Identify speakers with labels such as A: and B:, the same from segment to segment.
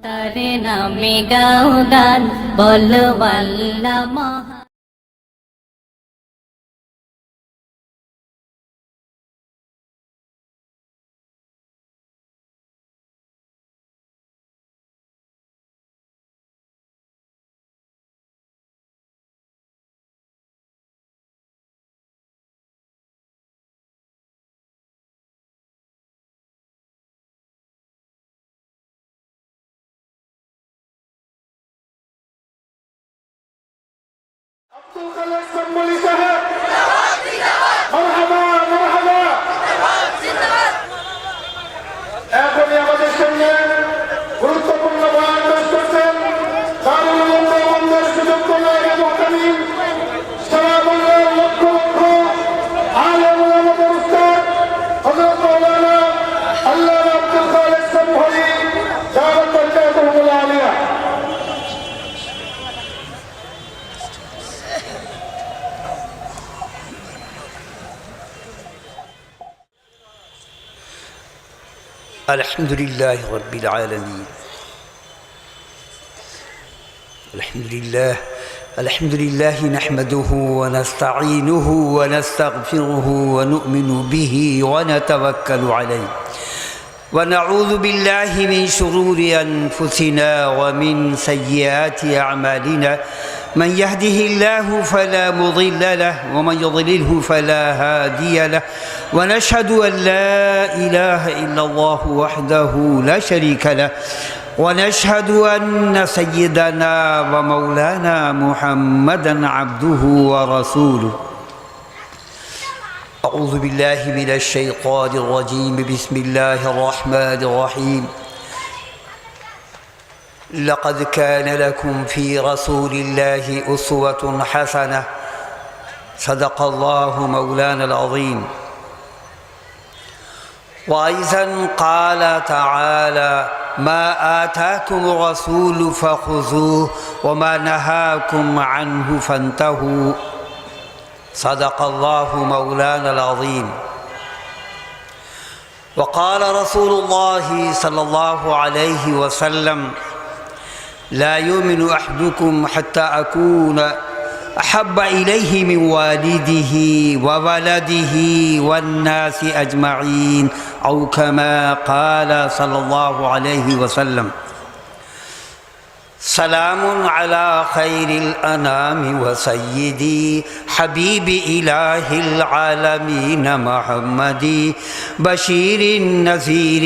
A: তারে নামে গাও গান বলো আল্লাহ মহান।
B: আব্দুল খালেক সম্মলি সাহেব মারহাবা মারহাবা। এখনই আমাদের সামনে গুরুত্বপূর্ণ বয়ান পেশ করছেন দারুল উলুম দেওবন্দের সুযোগ্য নায়েবে মুহতামিম সারা বাংলার লক্ষ লক্ষ আলেম ওলামাদের উস্তাদ হযরত মাওলানা আল্লামা আব্দুল খালেক সম্মলি দাওয়াত বারকাতুহুল আলিয়া।
C: الحمد لله رب العالمين. الحمد لله نحمده ونستعينه ونستغفره ونؤمن به ونتوكل عليه ونعوذ بالله من شرور أنفسنا ومن سيئات أعمالنا. من يهده الله فلا مضل له ومن يضلله فلا هادي له ونشهد أن لا إله إلا الله وحده لا شريك له ونشهد أن سيدنا ومولانا محمدا عبده ورسوله. أعوذ بالله من الشيطان الرجيم. بسم الله الرحمن الرحيم. لقد كان لكم في رسول الله أسوة حسنة. صدق الله مولانا العظيم. وأيضا قال تعالى ما آتاكم الرسول فخذوه وما نهاكم عنه فانتهوا. صدق الله مولانا العظيم. وقال رسول الله صلى الله عليه وسلم لا يؤمن أحدكم حتى أكون أحب إليه من والده وولده والناس أجمعين أو كما قال صلى الله عليه وسلم. سلام على خير الأنام وسيدي حبيب إله العالمين محمدي بشير نذير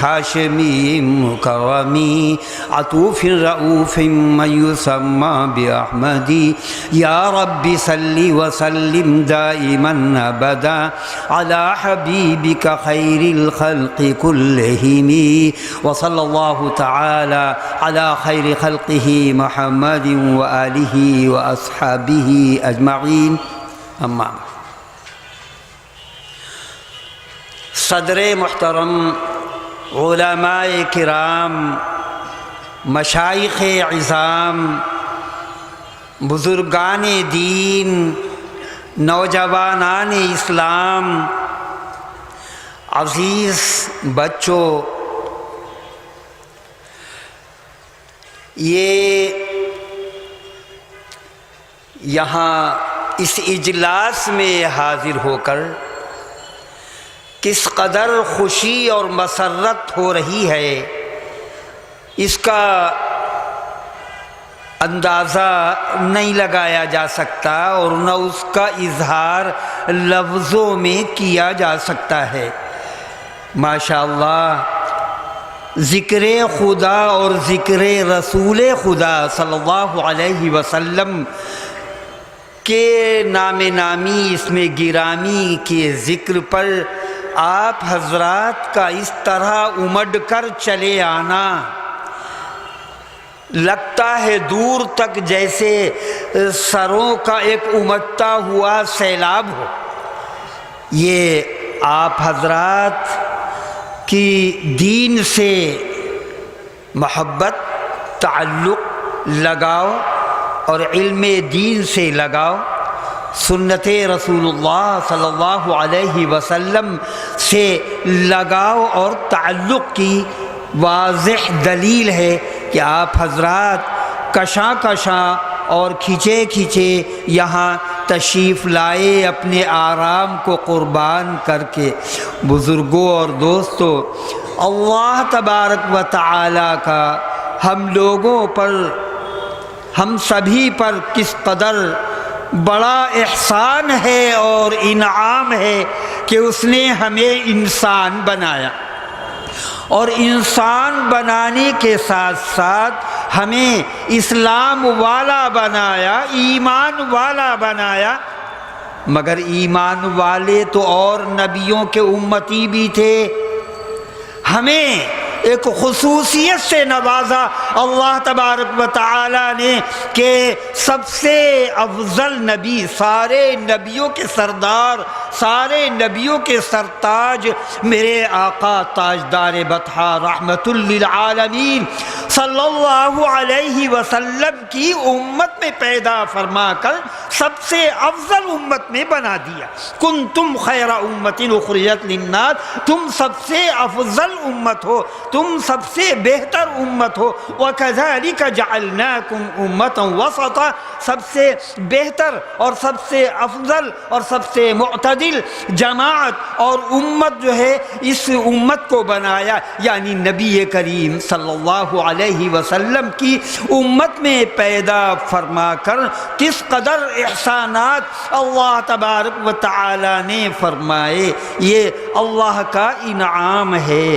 C: هاشمي مكرمي عطوف رؤوف من يسمى بأحمدي. يا رب صل وسلم دائما أبدا على حبيبك خير الخلق كلهم. وصلى الله تعالى على خير خلقه محمد وآله وأصحابه أجمعين. أما صدر محترم، علماء کرام، مشائخ عظام، بزرگان دین، نوجوانان اسلام، عزیز بچوں، یہ یہاں اس اجلاس میں حاضر ہو کر کس قدر خوشی اور مسرت ہو رہی ہے اس کا اندازہ نہیں لگایا جا سکتا اور نہ اس کا اظہار لفظوں میں کیا جا سکتا ہے. ماشاءاللہ، ذکر خدا اور ذکر رسول خدا صلی اللہ علیہ وسلم کے نام نامی اس میں گرامی کے ذکر پر آپ حضرات کا اس طرح امڈ کر چلے آنا لگتا ہے دور تک جیسے سروں کا ایک امٹتا ہوا سیلاب ہو. یہ آپ حضرات کی دین سے محبت، تعلق، لگاؤ اور علم دین سے لگاؤ، سنت رسول اللہ صلی اللہ علیہ وسلم سے لگاؤ اور تعلق کی واضح دلیل ہے کہ آپ حضرات کشاں کشاں اور کھچے کھچے یہاں تشریف لائے اپنے آرام کو قربان کر کے۔ بزرگوں اور دوستو، اللہ تبارک و تعالی کا ہم لوگوں پر، ہم سبھی پر کس قدر بڑا احسان ہے اور انعام ہے کہ اس نے ہمیں انسان بنایا، اور انسان بنانے کے ساتھ ساتھ ہمیں اسلام والا بنایا، ایمان والا بنایا۔ مگر ایمان والے تو اور نبیوں کے امتی بھی تھے، ہمیں ایک خصوصیت سے نوازا اللہ تبارک و تعالی نے کہ سب سے افضل نبی، سارے نبیوں کے سردار، سارے نبیوں کے سرتاج، میرے آقا تاجدار بطحہ رحمت للعالمین صلی اللہ علیہ وسلم کی امت میں پیدا فرما کر سب سے افضل امت میں بنا دیا۔ کنتم خیر امت اخرجت للناس، تم سب سے افضل امت ہو، تم سب سے بہتر امت ہو۔ وَكَذَلِكَ جَعَلْنَاكُمْ أُمَّةً وَسَطًا، سب سے بہتر اور سب سے افضل اور سب سے معتدل جماعت اور امت جو ہے، اس امت کو بنایا، یعنی نبی کریم صلی اللہ علیہ وسلم کی امت میں پیدا فرما کر کس قدر احسانات اللہ تبارک و تعالی نے فرمائے، یہ اللہ کا انعام ہے۔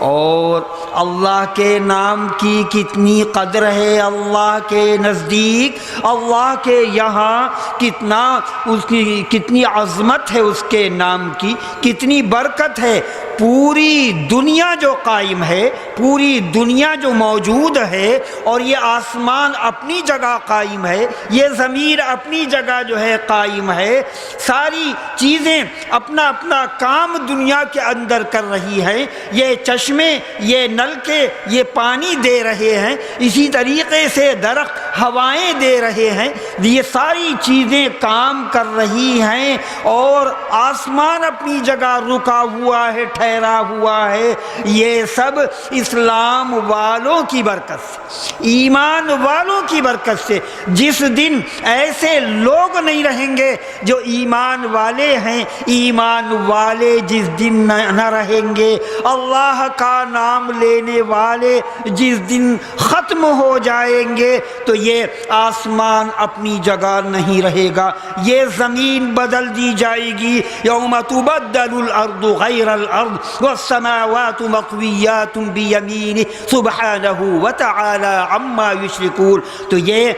C: اور اللہ کے نام کی کتنی قدر ہے اللہ کے نزدیک، اللہ کے یہاں کتنا، اس کی کتنی عظمت ہے اس کے نام کی، کتنی برکت ہے۔ پوری دنیا جو قائم ہے، پوری دنیا جو موجود ہے، اور یہ آسمان اپنی جگہ قائم ہے، یہ زمین اپنی جگہ جو ہے قائم ہے، ساری چیزیں اپنا اپنا کام دنیا کے اندر کر رہی ہیں، یہ چشمے، یہ نلکے، یہ پانی دے رہے ہیں، اسی طریقے سے درخت ہوائیں دے رہے ہیں، یہ ساری چیزیں کام کر رہی ہیں، اور آسمان اپنی جگہ رکا ہوا ہے، ٹھہرا ہوا ہے۔ یہ سب اسلام والوں کی برکت سے، ایمان والوں کی برکت سے۔ جس دن ایسے لوگ نہیں رہیں گے جو ایمان والے ہیں، ایمان والے جس دن نہ رہیں گے، اللہ کا نام لینے والے جس دن ختم ہو جائیں گے، تو یہ آسمان اپنی جگہ نہیں رہے گا، یہ زمین بدل دی جائے گی۔ یوم تبدل الارض غیر الارض والسماوات مطویات بیمینہ سبحانہ وتعالی عما یشرکون۔ تو یہ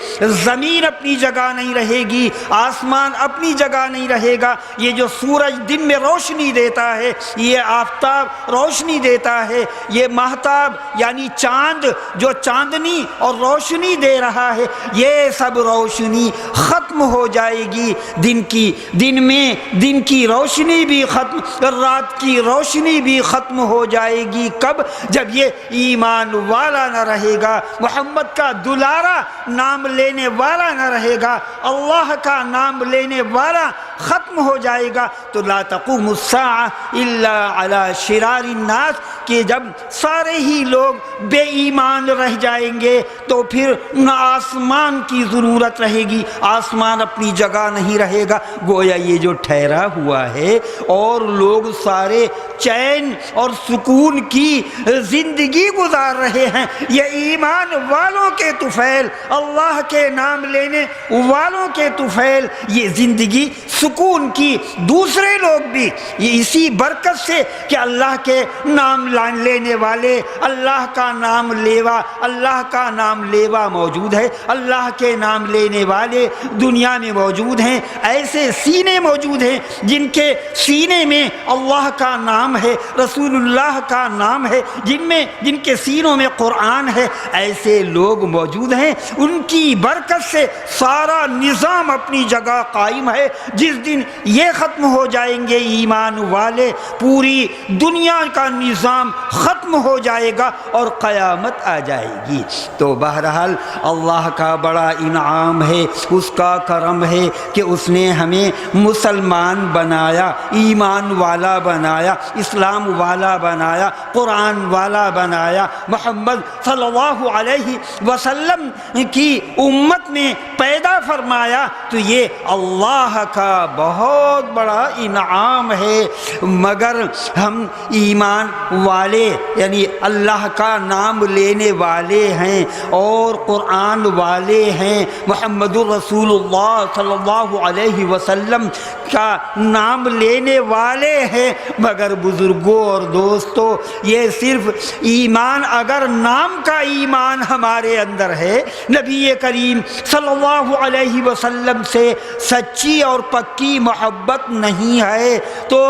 C: زمین اپنی جگہ نہیں رہے گی، آسمان اپنی جگہ نہیں رہے گا۔ یہ جو سورج دن میں روشنی دیتا ہے، یہ آفتاب روشنی دیتا ہے، یہ مہتاب یعنی چاند جو چاندنی اور روشنی دے رہا ہے، یہ سب روشنی ختم ہو جائے گی۔ دن کی روشنی بھی ختم، رات کی روشنی بھی ختم ہو جائے گی۔ کب؟ جب یہ ایمان والا نہ رہے گا، محمد کا دلارا نام لینے والا نہ رہے گا، اللہ کا نام لینے والا ختم ہو جائے گا۔ تو لا تقوم الساعة الا على شرار الناس، کہ جب سارے ہی لوگ بے ایمان رہ جائیں گے تو پھر نہ آسمان کی ضرورت رہے گی، آسمان اپنی جگہ نہیں رہے گا، گویا یہ جو ٹھہرا ہوا ہے اور لوگ سارے چین اور سکون کی زندگی گزار رہے ہیں، یہ ایمان والوں کے طفیل، اللہ کے نام لینے والوں کے طفیل، یہ زندگی سکون کی۔ دوسرے لوگ بھی یہ اسی برکت سے کہ اللہ کے نام لینے والے، اللہ کا نام لیوا، اللہ کا نام لیوا موجود ہے، اللہ کے نام لینے والے دنیا میں موجود ہیں۔ ایسے سینے موجود ہیں جن کے سینے میں اللہ کا نام ہے، رسول اللہ کا نام ہے، جن کے سینوں میں قرآن ہے۔ ایسے لوگ موجود ہیں، ان کی برکت سے سارا نظام اپنی جگہ قائم ہے۔ جس جس دن یہ ختم ہو جائیں گے ایمان والے، پوری دنیا کا نظام ختم ہو جائے گا اور قیامت آ جائے گی۔ تو بہرحال اللہ کا بڑا انعام ہے، اس کا کرم ہے کہ اس نے ہمیں مسلمان بنایا، ایمان والا بنایا، اسلام والا بنایا، قرآن والا بنایا، محمد صلی اللہ علیہ وسلم کی امت میں پیدا فرمایا۔ تو یہ اللہ کا بہت بڑا انعام ہے۔ مگر ہم ایمان والے یعنی اللہ کا نام لینے والے ہیں اور قرآن والے ہیں، محمد الرسول اللہ صلی اللہ علیہ وسلم کا نام لینے والے ہیں، مگر بزرگوں اور دوستوں یہ صرف ایمان، اگر نام کا ایمان ہمارے اندر ہے، نبی کریم صلی اللہ علیہ وسلم سے سچی اور پکی محبت نہیں ہے تو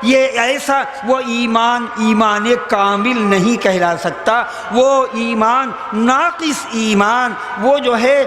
C: یہ ایسا وہ ایمان کامل نہیں کہلا سکتا، وہ ایمان ناقص ایمان، وہ جو ہے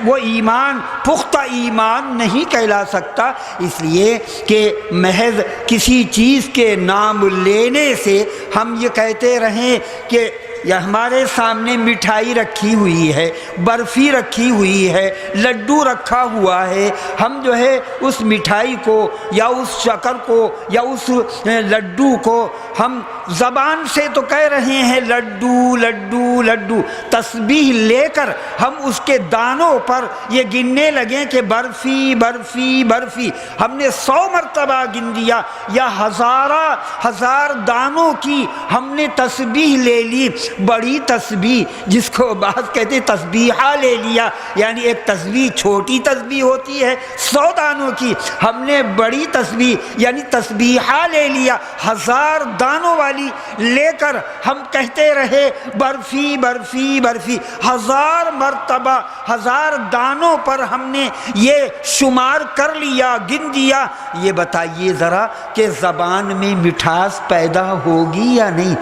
C: وہ ایمان پختہ ایمان نہیں کہلا سکتا، اس لیے کہ محض کسی چیز کے نام لینے سے ہم یہ کہتے رہیں کہ یا ہمارے سامنے مٹھائی رکھی ہوئی ہے، برفی رکھی ہوئی ہے، لڈو رکھا ہوا ہے، ہم جو ہے اس مٹھائی کو یا اس شکر کو یا اس لڈو کو ہم زبان سے تو کہہ رہے ہیں لڈو لڈو لڈو، تسبیح لے کر ہم اس کے دانوں پر یہ گننے لگیں کہ برفی برفی برفی، ہم نے 100 مرتبہ گن دیا یا ہزار دانوں کی ہم نے تسبیح لے لی، بڑی تسبیح جس کو بعض کہتے ہیں تسبیحہ لے لیا، یعنی ایک تسبیح چھوٹی تسبیح ہوتی ہے 100 دانوں کی، ہم نے بڑی تسبیح یعنی تسبیحہ لے لیا 1000 دانوں والی لے کر ہم کہتے رہے برفی برفی برفی، 1000 مرتبہ 1000 دانوں پر ہم نے یہ شمار کر لیا، گن دیا۔ یہ بتائیے ذرا کہ زبان میں مٹھاس پیدا ہوگی یا نہیں؟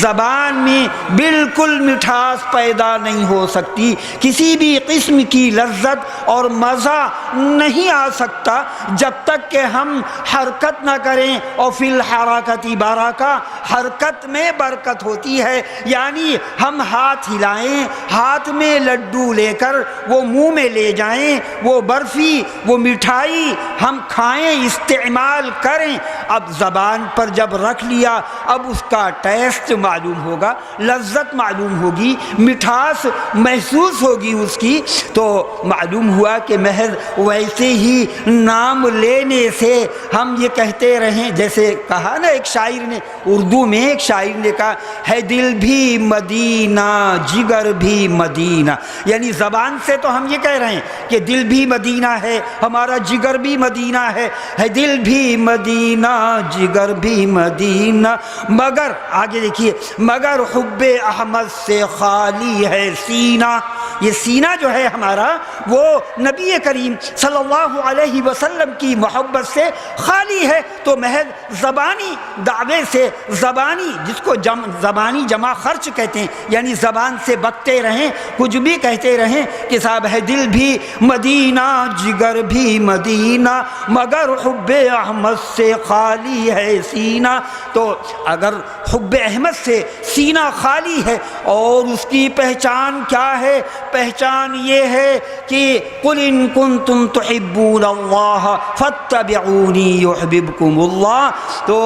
C: زبان میں بالکل مٹھاس پیدا نہیں ہو سکتی، کسی بھی قسم کی لذت اور مزہ نہیں آ سکتا جب تک کہ ہم حرکت نہ کریں، اور فی الحرکت برکہ، حرکت میں برکت ہوتی ہے، یعنی ہم ہاتھ ہلائیں، ہاتھ میں لڈو لے کر وہ منہ میں لے جائیں، وہ برفی وہ مٹھائی ہم کھائیں، استعمال کریں، اب زبان پر جب رکھ لیا اب اس کا ٹیسٹ معلوم ہوگا، لذت معلوم ہوگی، مٹھاس محسوس ہوگی اس کی، تو معلوم ہوا کہ محض ویسے ہی نام لینے سے ہم یہ کہتے رہیں، جیسے کہا نا ایک شاعر نے، اردو میں ایک شاعر نے کہا ہے دل بھی مدینہ جگر بھی مدینہ، یعنی زبان سے تو ہم یہ کہہ رہے ہیں کہ دل بھی مدینہ ہے، ہمارا جگر بھی مدینہ ہے دل بھی مدینہ جگر بھی مدینہ، مگر آگے دیکھیے مگر حب احمد سے خالی ہے سینہ، یہ سینہ جو ہے ہمارا وہ نبی کریم صلی اللہ علیہ وسلم کی محبت سے خالی ہے، تو محض زبانی دعوے سے، زبانی جس کو زبانی جمع خرچ کہتے ہیں، یعنی زبان سے بکتے رہیں، کچھ بھی کہتے رہیں کہ صاحب ہے دل بھی مدینہ جگر بھی مدینہ مگر حب احمد سے خالی ہے سینہ، تو اگر حب احمد سے سینہ خالی ہے اور اس کی پہچان کیا ہے؟ پہچان یہ ہے کہ قل ان کنتم تحبون اللہ فاتبعونی یحببکم اللہ، تو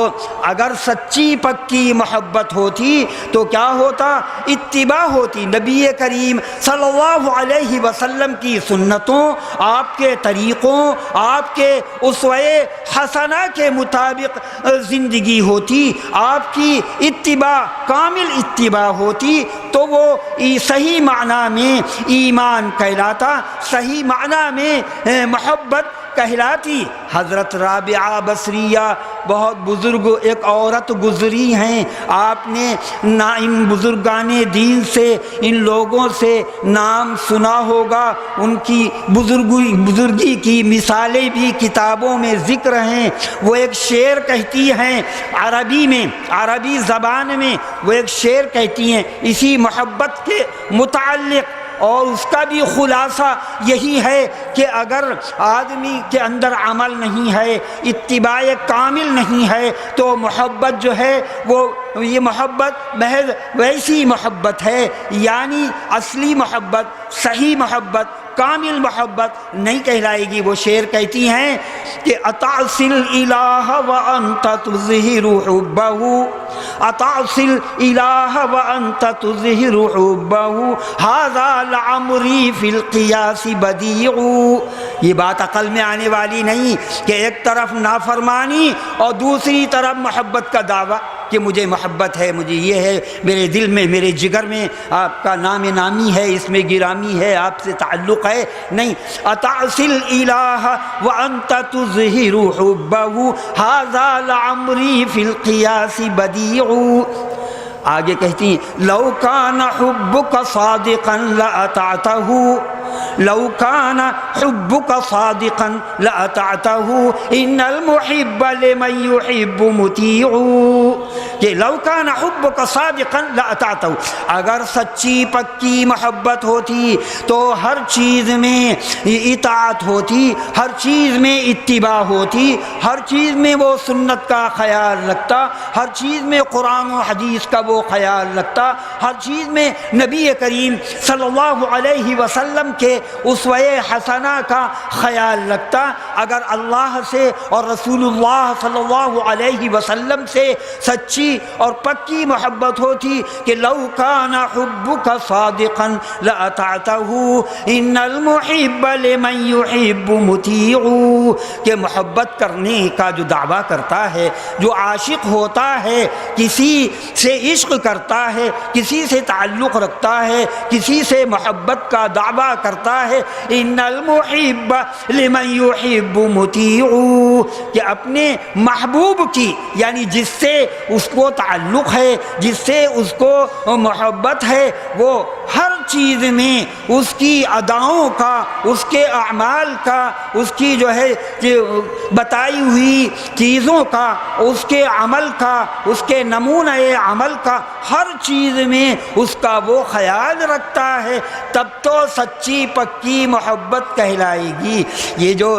C: اگر سچی پکی محبت ہوتی تو کیا ہوتا؟ اتباع ہوتی، نبی کریم صلی اللہ علیہ وسلم کی سنتوں، آپ کے طریقوں، آپ کے اسوہ حسنہ کے مطابق زندگی ہوتی، آپ کی اتباع کامل اتباع ہوتی، تو وہ صحیح معنی میں ایمان کہلاتا، صحیح معنی میں محبت کہلاتی۔ حضرت رابعہ بصریہ بہت بزرگ ایک عورت گزری ہیں، آپ نے ان بزرگان دین سے، ان لوگوں سے نام سنا ہوگا، ان کی بزرگی کی مثالیں بھی کتابوں میں ذکر ہیں۔ وہ ایک شعر کہتی ہیں عربی میں، عربی زبان میں وہ ایک شعر کہتی ہیں اسی محبت کے متعلق، اور اس کا بھی خلاصہ یہی ہے کہ اگر آدمی کے اندر عمل نہیں ہے، اتباع کامل نہیں ہے، تو محبت جو ہے وہ یہ محبت محض ویسی محبت ہے، یعنی اصلی محبت، صحیح محبت، کامل محبت نہیں کہلائے گی۔ وہ شعر کہتی ہیں کہ اطعص الالہ وانت تظہر حبہ، اطعص الالہ وانت تظہر حبہ، ھذا لعمری فی القیاس بدیع۔ یہ بات عقل میں آنے والی نہیں کہ ایک طرف نافرمانی اور دوسری طرف محبت کا دعویٰ کہ مجھے محبت ہے، مجھے یہ ہے، میرے دل میں، میرے جگر میں آپ کا نام نامی ہے، اس میں گرامی ہے، آپ سے تعلق ہے۔ نہیں، اطعص الالہ وانت تظہر حبہ، ھذا لعمری فی القیاس بدیع۔ آگے کہتی ہیں لو کان حبک صادقا لأطعتہ، لو کان حبک صادقا لأطعتہ، ان المحب لمن یحب مطیع۔ کہ لو کان حبک صادقا لأطعتہ، اگر سچی پکی محبت ہوتی تو ہر چیز میں اطاعت ہوتی، ہر چیز میں اتباع ہوتی، ہر چیز میں وہ سنت کا خیال رکھتا، ہر چیز میں قرآن و حدیث کا وہ خیال رکھتا، ہر چیز میں نبی کریم صلی اللہ علیہ وسلم کے اسوہ حسنہ کا خیال رکھتا۔ اگر اللہ سے اور رسول اللہ صلی اللہ علیہ وسلم سے سچی اور پکی محبت ہوتی کہ لو کان حبک صادقا لأطعتہ ان المحب لمن یحب مطیع، کہ محبت کرنے کا جو دعویٰ کرتا ہے، جو عاشق ہوتا ہے، کسی سے عشق کرتا ہے، کسی سے تعلق رکھتا ہے، کسی سے محبت کا دعویٰ کرتا ہے، ان المحب لمن یحب مطیع، کہ اپنے محبوب کی، یعنی جس سے اس کو تعلق ہے، جس سے اس کو محبت ہے، وہ ہر چیز میں اس کی اداؤں کا، اس کے اعمال کا، اس کی جو ہے بتائی ہوئی چیزوں کا، اس کے عمل کا، اس کے نمونہ عمل کا، ہر چیز میں اس کا وہ خیال رکھتا ہے، تب تو سچی پکی محبت کہلائے گی۔ یہ جو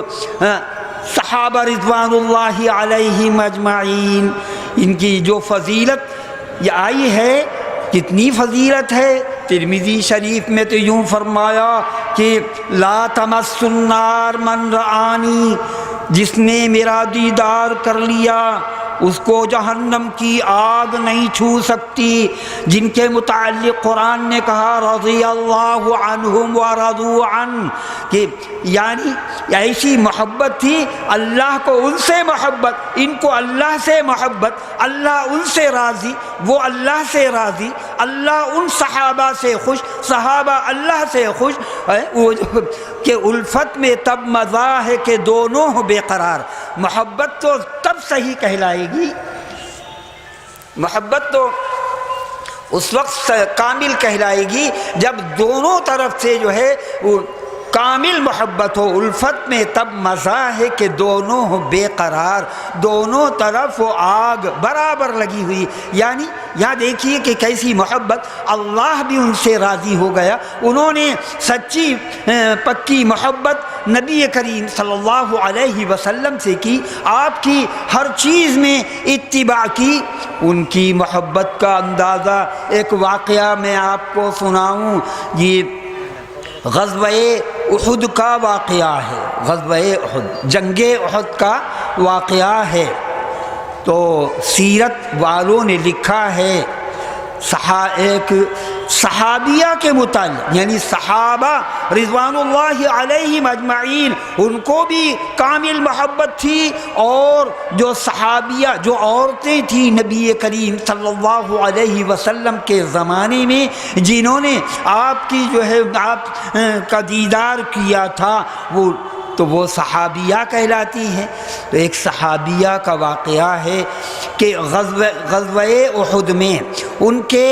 C: صحابہ رضوان اللہ علیہم اجمعین، ان کی جو فضیلت یہ آئی ہے، کتنی فضیلت ہے۔ ترمذی شریف میں تو یوں فرمایا کہ لا تمس النار من رآنی، جس نے میرا دیدار کر لیا اس کو جہنم کی آگ نہیں چھو سکتی۔ جن کے متعلق قرآن نے کہا رضی اللہ عنہم ورضوا عنہ، کہ یعنی ایسی محبت تھی، اللہ کو ان سے محبت، ان کو اللہ سے محبت، اللہ ان سے راضی، وہ اللہ سے راضی، اللہ ان صحابہ سے خوش، صحابہ اللہ سے خوش، کہ الفت میں تب مزہ ہے کہ دونوں ہو بے قرار۔ محبت تو تب صحیح کہلائے گی، محبت تو اس وقت کامل کہلائے گی جب دونوں طرف سے جو ہے وہ کامل محبت ہو۔ الفت میں تب مزہ ہے کہ دونوں ہو بے قرار، دونوں طرف وہ آگ برابر لگی ہوئی۔ یعنی یہاں دیکھیے کہ کیسی محبت، اللہ بھی ان سے راضی ہو گیا، انہوں نے سچی پکی محبت نبی کریم صلی اللہ علیہ وسلم سے کی، آپ کی ہر چیز میں اتباع کی۔ ان کی محبت کا اندازہ ایک واقعہ میں آپ کو سناؤں، یہ غزوہ احد کا واقعہ ہے، غزوہ احد، جنگ احد کا واقعہ ہے۔ تو سیرت والوں نے لکھا ہے ایک صحابیہ کے متعلق، یعنی صحابہ رضوان اللہ علیہم اجمعین، ان کو بھی کامل محبت تھی، اور جو صحابیہ، جو عورتیں تھیں نبی کریم صلی اللہ علیہ وسلم کے زمانے میں، جنہوں نے آپ کی جو ہے آپ کا دیدار کیا تھا، وہ صحابیہ کہلاتی ہیں۔ تو ایک صحابیہ کا واقعہ ہے کہ غزوہ احد میں ان کے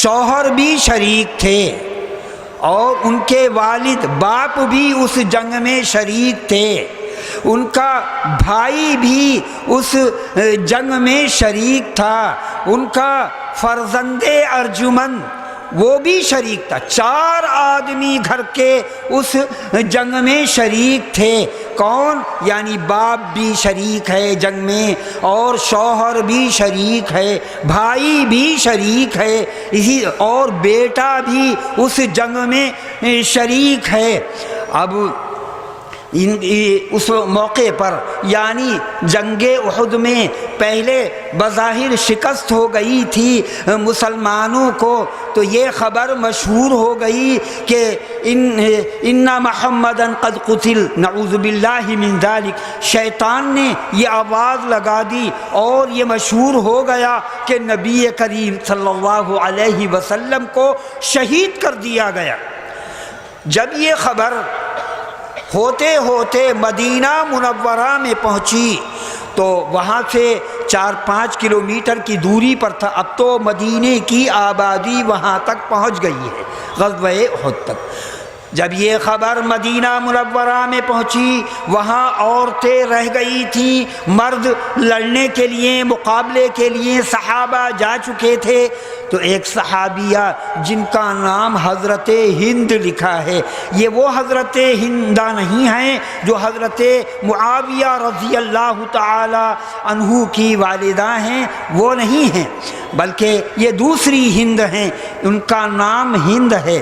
C: شوہر بھی شریک تھے، اور ان کے والد باپ بھی اس جنگ میں شریک تھے، ان کا بھائی بھی اس جنگ میں شریک تھا، ان کا فرزند ارجمن وہ بھی شریک تھا۔ 4 آدمی گھر کے اس جنگ میں شریک تھے۔ کون؟ یعنی باپ بھی شریک ہے جنگ میں، اور شوہر بھی شریک ہے، بھائی بھی شریک ہے، اسی اور بیٹا بھی اس جنگ میں شریک ہے۔ اب اس موقع پر یعنی جنگ احد میں پہلے بظاہر شکست ہو گئی تھی مسلمانوں کو، تو یہ خبر مشہور ہو گئی کہ ان محمدً قد قتل، نعوذ باللہ من ذلک۔ شیطان نے یہ آواز لگا دی اور یہ مشہور ہو گیا کہ نبی کریم صلی اللہ علیہ وسلم کو شہید کر دیا گیا۔ جب یہ خبر ہوتے ہوتے مدینہ منورہ میں پہنچی تو وہاں سے 4-5 کلومیٹر کی دوری پر تھا، اب تو مدینے کی آبادی وہاں تک پہنچ گئی ہے، غزوہ احد تک۔ جب یہ خبر مدینہ منورہ میں پہنچی، وہاں عورتیں رہ گئی تھیں، مرد لڑنے کے لیے، مقابلے کے لیے صحابہ جا چکے تھے۔ تو ایک صحابیہ جن کا نام حضرت ہند لکھا ہے، یہ وہ حضرت ہندہ نہیں ہیں جو حضرت معاویہ رضی اللہ تعالی عنہ کی والدہ ہیں، وہ نہیں ہیں، بلکہ یہ دوسری ہند ہیں، ان کا نام ہند ہے۔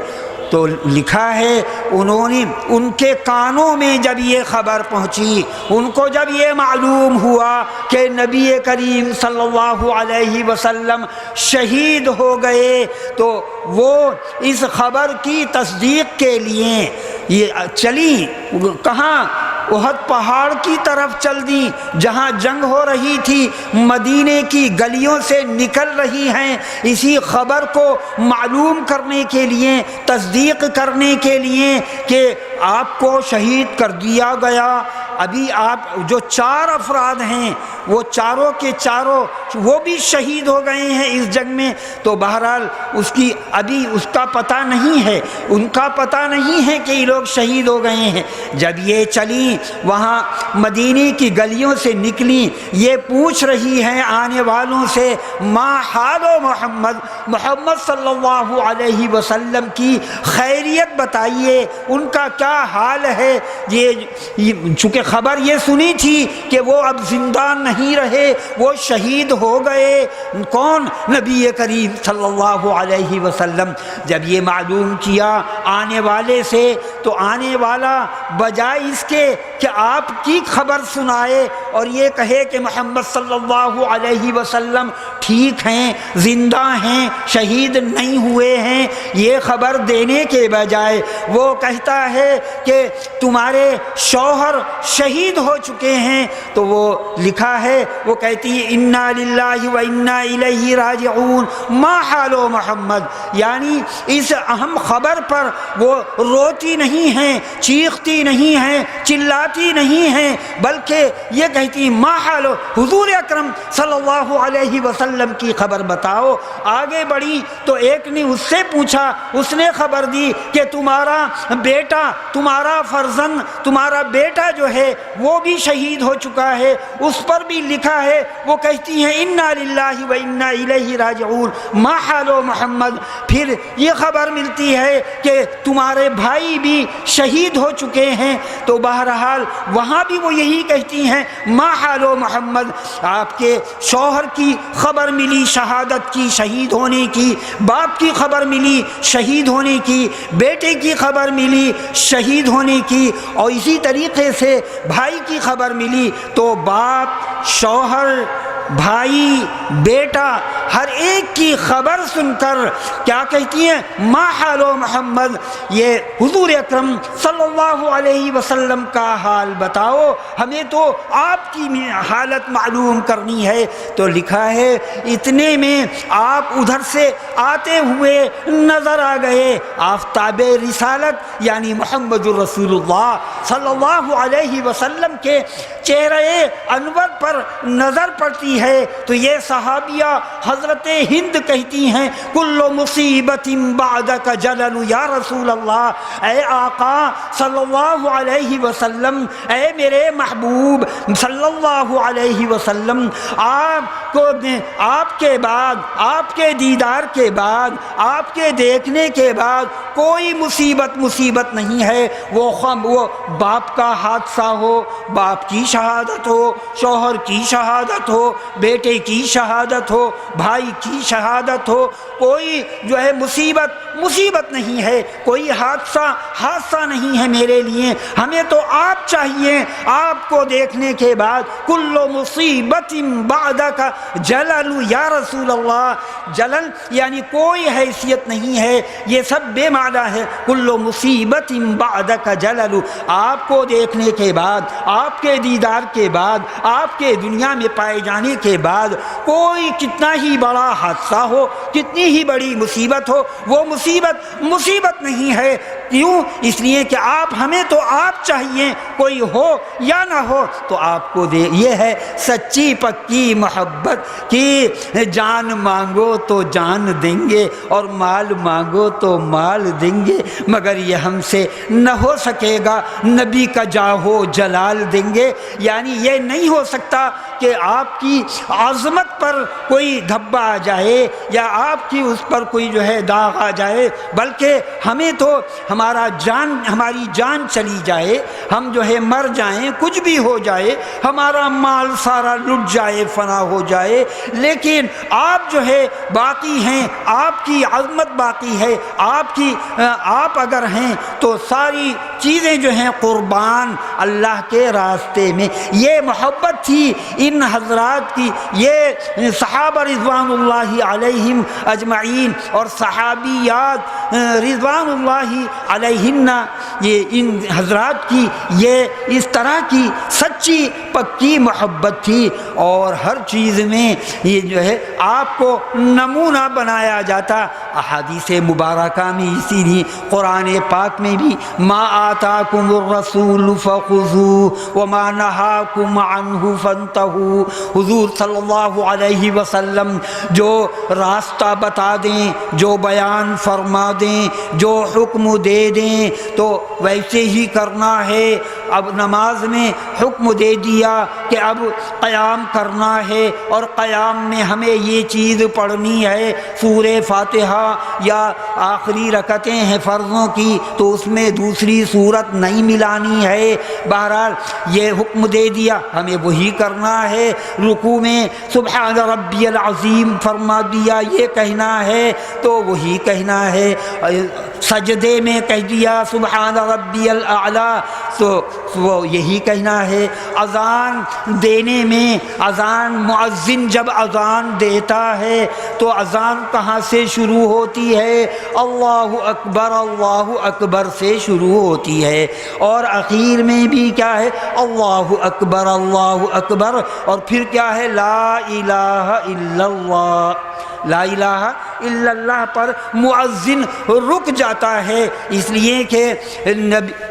C: تو لکھا ہے انہوں نے، ان کے کانوں میں جب یہ خبر پہنچی، ان کو جب یہ معلوم ہوا کہ نبی کریم صلی اللہ علیہ وسلم شہید ہو گئے، تو وہ اس خبر کی تصدیق کے لیے یہ چلی کہاں؟ احد پہاڑ کی طرف چل دی جہاں جنگ ہو رہی تھی، مدینے کی گلیوں سے نکل رہی ہیں اسی خبر کو معلوم کرنے کے لیے، تصدیق کرنے کے لیے کہ آپ کو شہید کر دیا گیا۔ ابھی آپ جو 4 افراد ہیں وہ چاروں کے چاروں وہ بھی شہید ہو گئے ہیں اس جنگ میں۔ تو بہرحال ابھی اس کا پتہ نہیں ہے، ان کا پتہ نہیں ہے کہ یہ لوگ شہید ہو گئے ہیں۔ جب یہ چلی وہاں مدینے کی گلیوں سے نکلی، یہ پوچھ رہی ہیں آنے والوں سے، ما حال محمد صلی اللہ علیہ وسلم کی خیریت بتائیے، ان کا کیا حال ہے۔ چونکہ خبر یہ سنی تھی کہ وہ اب زندہ نہیں رہے، وہ شہید ہو گئے۔ کون؟ نبی کریم صلی اللہ علیہ وسلم۔ جب یہ معلوم کیا آنے والے سے، تو آنے والا بجائے اس کے کہ آپ کی خبر سنائے اور یہ کہے کہ محمد صلی اللہ علیہ وسلم ٹھیک ہیں، زندہ ہیں، شہید نہیں ہوئے ہیں، یہ خبر دینے کے بجائے وہ کہتا ہے کہ تمہارے شوہر شہید ہو چکے ہیں۔ تو وہ لکھا ہے، وہ کہتی ہے انا للہ و انا الیہ راجعون ما حال محمد، یعنی اس اہم خبر پر وہ روتی نہیں ہیں، چیختی نہیں ہیں، چلاتی نہیں ہیں، بلکہ یہ کہتی ما حال حضور اکرم صلی اللہ علیہ وسلم کی خبر بتاؤ۔ آگے بڑھی تو ایک نے اس سے پوچھا، اس نے خبر دی کہ تمہارا بیٹا، تمہارا فرزند، تمہارا بیٹا جو ہے وہ بھی شہید ہو چکا ہے، اس پر بھی لکھا ہے۔ وہ کہتی ہیں انا للہ و انا الیہ راجعون ما حال محمد۔ پھر یہ خبر ملتی ہے کہ تمہارے بھائی بھی شہید ہو چکے ہیں۔ تو بہرحال وہاں بھی وہ یہی کہتی ہیں ما حال محمد۔ آپ کے شوہر کی خبر ملی شہادت کی، شہید ہونے کی، باپ کی خبر ملی شہید ہونے کی، بیٹے کی خبر ملی شہید ہونے کی، اور اسی طریقے سے بھائی کی خبر ملی۔ تو باپ، شوہر، بھائی، بیٹا، ہر ایک کی خبر سن کر کیا کہتی ہیں ما حال محمد، یہ حضور اکرم صلی اللہ علیہ وسلم کا حال بتاؤ، ہمیں تو آپ کی حالت معلوم کرنی ہے۔ تو لکھا ہے اتنے میں آپ ادھر سے آتے ہوئے نظر آ گئے، آفتاب رسالت یعنی محمد الرسول اللہ صلی اللہ علیہ وسلم کے چہرے انور پر نظر پڑتی آتی ہے تو یہ صحابیہ حضرت ہند کہتی ہیں کل مصیبت بعدک جلل یا رسول اللہ، اے آقا صلی اللہ علیہ وسلم، اے میرے محبوب صلی اللہ علیہ وسلم، آپ کے بعد، آپ کے دیدار کے بعد، آپ کے دیکھنے کے بعد کوئی مصیبت نہیں ہے۔ وہ باپ کا حادثہ ہو، باپ کی شہادت ہو، شوہر کی شہادت ہو، بیٹے کی شہادت ہو، بھائی کی شہادت ہو، کوئی جو ہے مصیبت نہیں ہے، کوئی حادثہ نہیں ہے میرے لیے۔ ہمیں تو آپ چاہیے، آپ کو دیکھنے کے بعد کل مصیبت بعدک جلل یا رسول اللہ، جلل یعنی کوئی حیثیت نہیں ہے، یہ سب بے معنی ہے۔ کل مصیبت بعدک جلل، آپ کو دیکھنے کے بعد، آپ کے دیدار کے بعد، آپ کے دنیا میں پائے جانے کے بعد کوئی کتنا ہی بڑا حادثہ ہو، کتنی ہی بڑی مصیبت ہو، وہ مصیبت نہیں ہے۔ کیوں؟ اس لیے کہ ہمیں تو آپ چاہیے، کوئی ہو یا نہ ہو تو آپ کو دے۔ یہ ہے سچی پکی محبت کی جان مانگو تو جان دیں گے اور مال مانگو تو مال دیں گے، مگر یہ ہم سے نہ ہو سکے گا، نبی کا جاہو جلال دیں گے۔ یعنی یہ نہیں ہو سکتا کہ آپ کی عظمت پر کوئی دھبا آ جائے یا آپ کی اس پر کوئی جو ہے داغ آ جائے، بلکہ ہمیں تو ہماری جان چلی جائے، ہم جو ہے مر جائیں، کچھ بھی ہو جائے، ہمارا مال سارا لٹ جائے، فنا ہو جائے، لیکن آپ جو ہے باقی ہیں، آپ کی عظمت باقی ہے، آپ اگر ہیں تو ساری چیزیں جو ہیں قربان اللہ کے راستے میں۔ یہ محبت تھی ان حضرات کی، یہ صحابہ رضوان اللہ علیہم اجمعین اور صحابیات رضوان اللہ علیہن، یہ ان حضرات کی یہ اس طرح کی سچی پکی محبت تھی، اور ہر چیز میں یہ جو ہے آپ کو نمونہ بنایا جاتا۔ احادیث مبارکہ میں، اسی لیے قرآن پاک میں بھی ما آتاکم الرسول فخذوہ وما نہاکم عنہ فانتہوا، حضور صلی اللہ علیہ وسلم جو راستہ بتا دیں، جو بیان فرما دیں، جو حکم دے دیں تو ویسے ہی کرنا ہے۔ اب نماز میں حکم دے دیا کہ اب قیام کرنا ہے، اور قیام میں ہمیں یہ چیز پڑھنی ہے، سورہ فاتحہ یا آخری رکعتیں ہیں فرضوں کی تو اس میں دوسری سورت نہیں ملانی ہے۔ بہرحال یہ حکم دے دیا، ہمیں وہی کرنا ہے۔ رکوع میں سبحان ربی العظیم فرما دیا، یہ کہنا ہے تو وہی کہنا ہے۔ سجدے میں کہہ دیا سبحان ربی الاعلیٰ تو وہ یہی کہنا ہے۔ اذان دینے میں، مؤذن جب اذان دیتا ہے تو اذان کہاں سے شروع ہوتی ہے؟ اللہ اکبر سے شروع ہوتی ہے، اور اخیر میں بھی کیا ہے؟ اللہ اکبر اور پھر کیا ہے؟ لا الہ الا اللہ، لا الہ الا اللہ پر مؤذن رک جاتا ہے، اس لیے کہ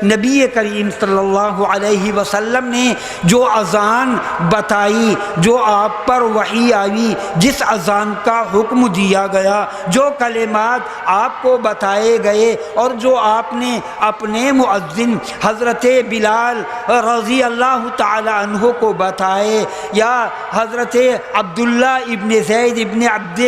C: نبی کریم صلی اللہ علیہ وسلم نے جو اذان بتائی، جو آپ پر وحی آئی، جس اذان کا حکم دیا گیا، جو کلمات آپ کو بتائے گئے، اور جو آپ نے اپنے مؤذن حضرت بلال رضی اللہ تعالی عنہ کو بتائے، یا حضرت عبداللہ ابن زید ابن عبد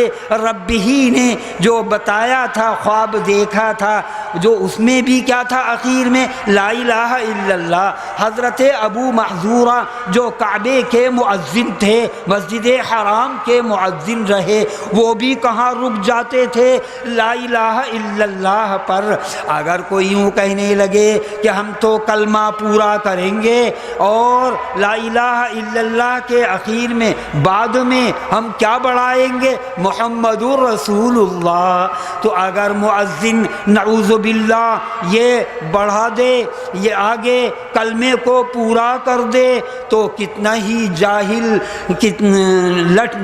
C: ربہ نے جو بتایا تھا، خواب دیکھا تھا، جو اس میں بھی کیا تھا؟ اخیر میں لا الہ الا اللہ۔ حضرت ابو محذورہ جو کعبے کے مؤذن تھے، مسجد حرام کے مؤذن رہے، وہ بھی کہاں رک جاتے تھے؟ لا الہ الا اللہ پر۔ اگر کوئی یوں کہنے لگے کہ ہم تو کلمہ پورا کریں گے اور لا الہ الا اللہ کے اخیر میں بعد میں ہم کیا بڑھائیں گے؟ محمد رسول اللہ، تو اگر مؤذن نعوذ باللہ یہ بڑھا دے، یہ آگے کلمے کو پورا کر دے، تو کتنا ہی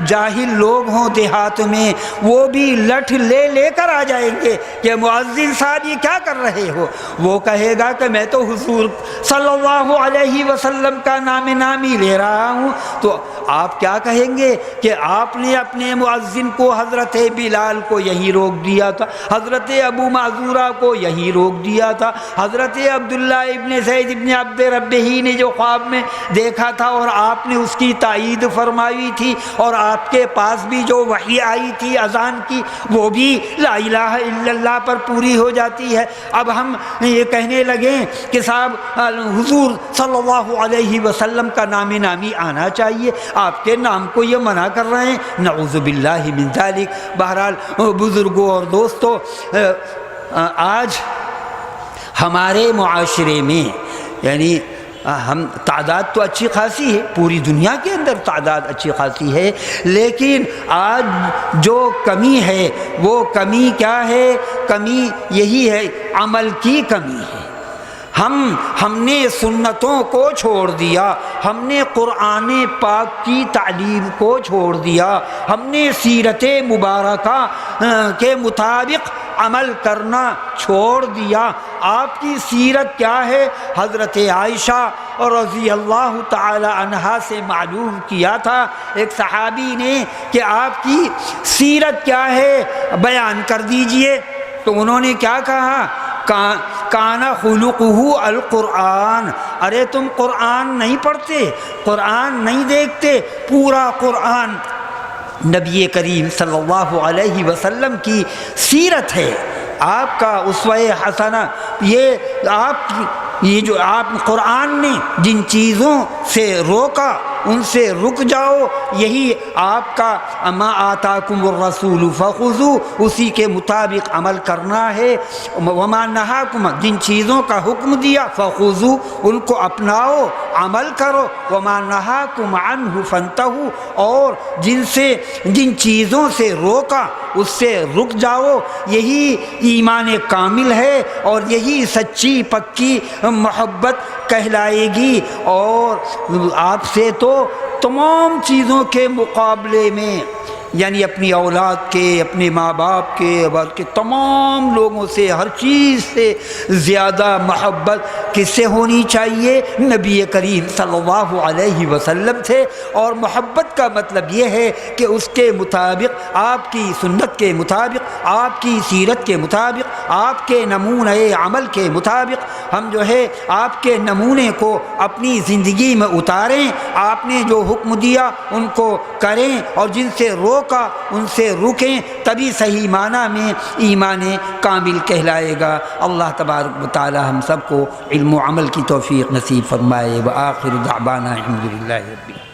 C: جاہل لوگ ہوں دیہات میں، وہ بھی لٹھ لے کر آ جائیں گے کہ مؤذن صاحب یہ کیا کر رہے ہو؟ وہ کہے گا کہ میں تو حضور صلی اللہ علیہ وسلم کا نامی لے رہا ہوں۔ تو آپ کیا کہیں گے کہ آپ نے اپنے مؤذن کو، حضرت بلال کو یہی روک دیا تھا، حضرت ابو معذورہ کو یہی روک دیا تھا، حضرت عبداللہ ابن زید ابن عبد ربہ نے جو خواب میں دیکھا تھا اور آپ نے اس کی تائید فرمائی تھی، اور آپ کے پاس بھی جو وحی آئی تھی اذان کی وہ بھی لا الہ الا اللہ پر پوری ہو جاتی ہے۔ اب ہم یہ کہنے لگیں کہ صاحب حضور صلی اللہ علیہ وسلم کا نامی آنا چاہیے، آپ کے نام کو یہ منع کر رہے ہیں، نعوذ باللہ من ذالک۔ بہرحال بزرگوں اور دوستوں، آج ہمارے معاشرے میں یعنی ہم تعداد تو اچھی خاصی ہے، پوری دنیا کے اندر تعداد اچھی خاصی ہے، لیکن آج جو کمی ہے وہ کمی کیا ہے؟ کمی یہی ہے، عمل کی کمی ہے۔ ہم نے سنتوں کو چھوڑ دیا، ہم نے قرآن پاک کی تعلیم کو چھوڑ دیا، ہم نے سیرت مبارکہ کے مطابق عمل کرنا چھوڑ دیا۔ آپ کی سیرت کیا ہے؟ حضرت عائشہ رضی اللہ تعالی عنہا سے معلوم کیا تھا ایک صحابی نے کہ آپ کی سیرت کیا ہے، بیان کر دیجئے۔ تو انہوں نے کیا کہا؟ کانا خلقہ القرآن۔ ارے تم قرآن نہیں پڑھتے، قرآن نہیں دیکھتے، پورا قرآن نبی کریم صلی اللہ علیہ وسلم کی سیرت ہے، آپ کا اسوہ حسنہ۔ یہ جو آپ قرآن نے جن چیزوں سے روکا ان سے رک جاؤ، یہی آپ کا ما آتاکم الرسول فخذوا، اسی کے مطابق عمل کرنا ہے۔ وما نہاکم، جن چیزوں کا حکم دیا فخذوا، ان کو اپناؤ، عمل کرو۔ وما نہاکم عنہ فانتہوا، اور جن چیزوں سے روکا اس سے رک جاؤ۔ یہی ایمان کامل ہے اور یہی سچی پکی محبت کہلائے گی۔ اور آپ سے تو تمام چیزوں کے مقابلے میں، یعنی اپنی اولاد کے، اپنے ماں باپ کے تمام لوگوں سے، ہر چیز سے زیادہ محبت کس سے ہونی چاہیے؟ نبی کریم صلی اللہ علیہ وسلم سے۔ اور محبت کا مطلب یہ ہے کہ اس کے مطابق، آپ کی سنت کے مطابق، آپ کی سیرت کے مطابق، آپ کے نمونۂ عمل کے مطابق ہم جو ہے آپ کے نمونے کو اپنی زندگی میں اتاریں۔ آپ نے جو حکم دیا ان کو کریں، اور جن سے روکا ان سے رکیں، تبھی صحیح معنی میں ایمان کامل کہلائے گا۔ اللہ تبارک و تعالی ہم سب کو علم و عمل کی توفیق نصیب فرمائے۔ وآخر دعوانا الحمدللہ رب العالمین۔